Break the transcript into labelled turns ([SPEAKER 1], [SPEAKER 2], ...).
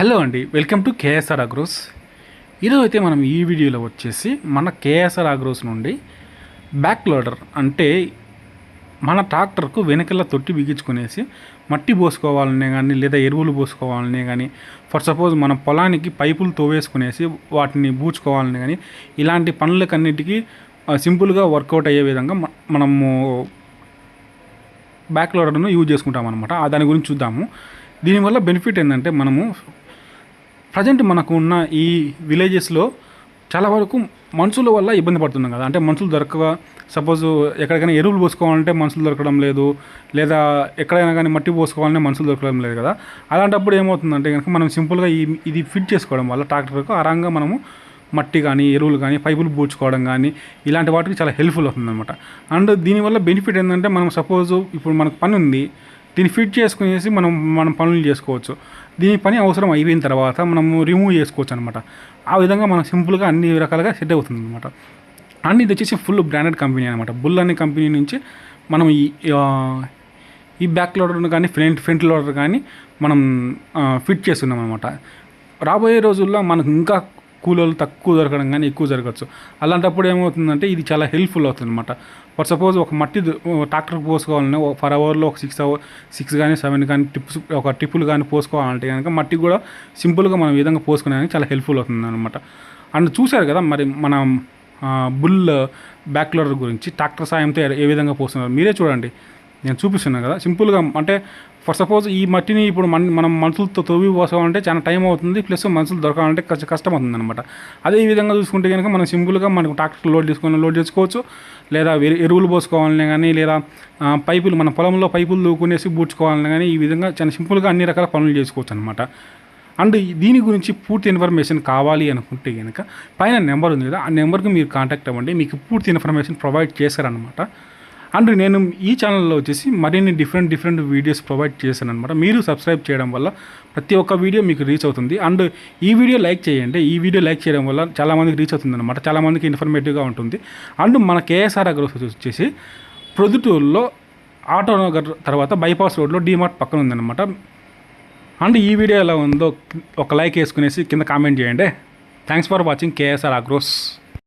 [SPEAKER 1] Hello అండి, welcome to KSR agros. ఈరోజు అయితే మనం ఈ వీడియోలో వచ్చేసి మన కేఎస్ఆర్ అగ్రోస్ నుండి బ్యాక్ లోడర్ అంటే మన ట్రాక్టర్కు వెనకల తొట్టి బిగించుకునేసి మట్టి పోసుకోవాలనే కానీ లేదా ఎరువులు పోసుకోవాలనే కానీ ఫర్ సపోజ్ మన పొలానికి పైపులు తోవేసుకునేసి వాటిని బూచుకోవాలని కానీ ఇలాంటి పనులకన్నిటికీ సింపుల్గా వర్కౌట్ అయ్యే విధంగా మనము బ్యాక్ లోడర్ను యూజ్ చేసుకుంటాం అనమాట. దాని గురించి చూద్దాము. దీనివల్ల బెనిఫిట్ ఏంటంటే మనము ప్రజెంట్ మనకు ఉన్న ఈ విలేజెస్లో చాలా వరకు మనుషుల వల్ల ఇబ్బంది పడుతున్నాం కదా. అంటే మనుషులు దొరకక సపోజ్ ఎక్కడికైనా ఎరువులు పోసుకోవాలంటే మనుషులు దొరకడం లేదు, లేదా ఎక్కడైనా కానీ మట్టి పోసుకోవాలంటే మనుషులు దొరకడం లేదు కదా. అలాంటప్పుడు ఏమవుతుందంటే కనుక మనం సింపుల్గా ఇది ఫిట్ చేసుకోవడం వల్ల ట్రాక్టర్కు ఆరాంగా మనము మట్టి కానీ ఎరువులు కానీ పైపులు పూడ్చుకోవడం కానీ ఇలాంటి వాటికి చాలా హెల్ప్ఫుల్ అవుతుందన్నమాట. అండ్ దీనివల్ల బెనిఫిట్ ఏంటంటే మనం సపోజ్ ఇప్పుడు మనకు పని ఉంది, దీన్ని ఫిట్ చేసుకునేసి మనం పనులు చేసుకోవచ్చు. దీని పని అవసరం అయిపోయిన తర్వాత మనము రిమూవ్ చేసుకోవచ్చు అనమాట. ఆ విధంగా మనం సింపుల్గా అన్ని రకాలుగా సెట్ అవుతుంది అనమాట. అండ్ ఇది వచ్చేసి ఫుల్ బ్రాండెడ్ కంపెనీ అనమాట. బుల్ అనే కంపెనీ నుంచి మనం ఈ బ్యాక్ లోడర్ కానీ ఫ్రంట్ లోడర్ కానీ మనం ఫిట్ చేస్తున్నాం అనమాట. రాబోయే రోజుల్లో మనకు ఇంకా కూలీలు తక్కువ దొరకడం కానీ ఎక్కువ జరగచ్చు. అలాంటప్పుడు ఏమవుతుందంటే ఇది చాలా హెల్ప్ఫుల్ అవుతుంది అనమాట. ఫర్ సపోజ్ ఒక మట్టి ట్రాక్టర్కి పోసుకోవాలని ఫర్ అవర్లో ఒక 6 కానీ 7 కానీ టిప్పులు కానీ పోసుకోవాలంటే కనుక మట్టి కూడా సింపుల్గా మనం ఈ విధంగా పోసుకునేదానికి చాలా హెల్ప్ఫుల్ అవుతుంది అనమాట. అండ్ చూశారు కదా మరి మన బుల్ బ్యాక్ లోడర్ గురించి ట్రాక్టర్ సాయంతో ఏ విధంగా పోస్తున్నారు మీరే చూడండి. నేను చూపిస్తున్నాను కదా సింపుల్గా. అంటే ఫర్ సపోజ్ ఈ మట్టిని ఇప్పుడు మనం మనుషులతో తవ్వి పోసామంటే చాలా టైం అవుతుంది, ప్లస్ మనుషులు దొరకాలంటే కష్టం అవుతుంది అనమాట. అదే ఈ విధంగా చూసుకుంటే కనుక మనం సింపుల్గా మనకు ట్రాక్టర్ లోడ్ చేసుకోవచ్చు, లేదా ఎరువులు పోసుకోవాలని కానీ, లేదా పైపులు మన పొలంలో పైపులు దూకునేసి బూడ్చుకోవాలని కానీ ఈ విధంగా చాలా సింపుల్గా అన్ని రకాల పనులు చేసుకోవచ్చు అనమాట. అండ్ దీని గురించి పూర్తి ఇన్ఫర్మేషన్ కావాలి అనుకుంటే కనుక పైన నెంబర్ ఉంది కదా, ఆ నెంబర్కి మీరు కాంటాక్ట్ అవ్వండి, మీకు పూర్తి ఇన్ఫర్మేషన్ ప్రొవైడ్ చేశారనమాట. అండ్ నేను ఈ ఛానల్లో వచ్చేసి మరిన్ని డిఫరెంట్ వీడియోస్ ప్రొవైడ్ చేశాను అనమాట. మీరు సబ్స్క్రైబ్ చేయడం వల్ల ప్రతి ఒక్క వీడియో మీకు రీచ్ అవుతుంది. అండ్ ఈ వీడియో లైక్ చేయండి. ఈ వీడియో లైక్ చేయడం వల్ల చాలామందికి రీచ్ అవుతుంది అనమాట, చాలామందికి ఇన్ఫర్మేటివ్గా ఉంటుంది. అండ్ మన కేఎస్ఆర్ అగ్రోస్ వచ్చేసి ప్రొద్దుటూరులో ఆటో నగర్ తర్వాత బైపాస్ రోడ్లో డీమార్ట్ పక్కన ఉందన్నమాట. అండ్ ఈ వీడియో ఎలా ఉందో ఒక లైక్ వేసుకునేసి కింద కామెంట్ చేయండి. Thanks for watching KSR agros.